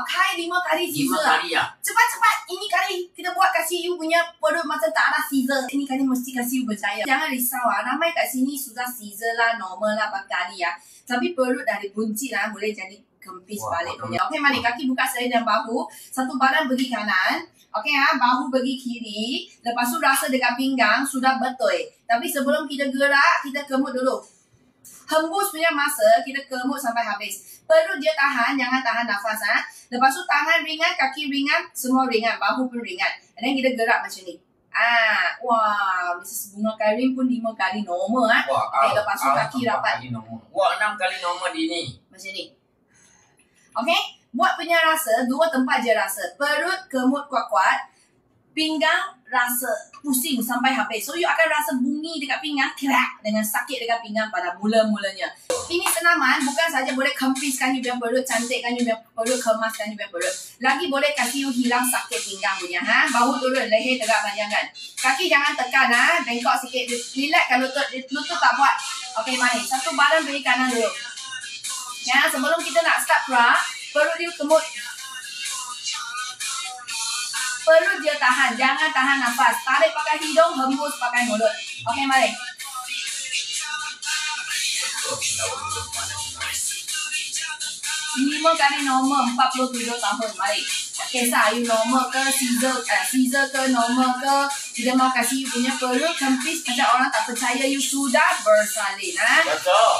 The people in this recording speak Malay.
Kai 5 kali 5 Caesar. kali ya. Cepat-cepat. Ini kali kita buat kasih you punya perut macam tak ada Caesar. Ini kali mesti kasih you berjaya. Jangan risau ah. Namanya kat sini sudah Caesar lah, normal lah, kali ya. Tapi perut dah dibuncit lah, boleh jadi kempis balik punya. Okey, mari kaki buka selain dan bahu. Satu badan pergi kanan. Okey ha, bahu pergi kiri. Lepas tu rasa dekat pinggang sudah betul. Tapi sebelum kita gerak, kita kemut dulu. Hembus punya masa, kita kemut sampai habis. Perut dia tahan, jangan tahan nafas ha. Lepas tu tangan ringan, kaki ringan, semua ringan, bahu pun ringan. And then kita gerak macam ni. Wah, Mrs. Bunga Karim pun 5 kali normal ha. Okay, lepas tu kaki rapat. Wah, 6 kali normal di ni. Macam ni. Okay, buat punya rasa, 2 tempat je rasa. Perut kemut kuat-kuat, pinggang rasa pusing sampai habis. So you akan rasa bunyi dekat pinggang, kerak dengan sakit dekat pinggang pada mula-mulanya. Ini senaman bukan saja boleh kempiskan you punya perut, cantikkan you punya perut, kemaskan you punya perut. Lagi boleh kasih you hilang sakit pinggang punya ha. Bahu turun, leher tegak panjangkan. Kaki jangan tekan ha, bengkok sikit. Relaxkan lutut tak buat. Okey, mari. Satu badan beri kanan dulu. Ya, sebelum kita nak start pra, perut you kemut. Perut dia tahan, jangan tahan nafas. Tarik pakai hidung, hembus pakai mulut. Okey, mari. 5 kali normal, 47 tahun. Mari. Kisah you normal ke, Caesar ke, normal ke. Kita mau kasih you punya perut kempis macam orang tak percaya you sudah bersalin. Ha? Betul.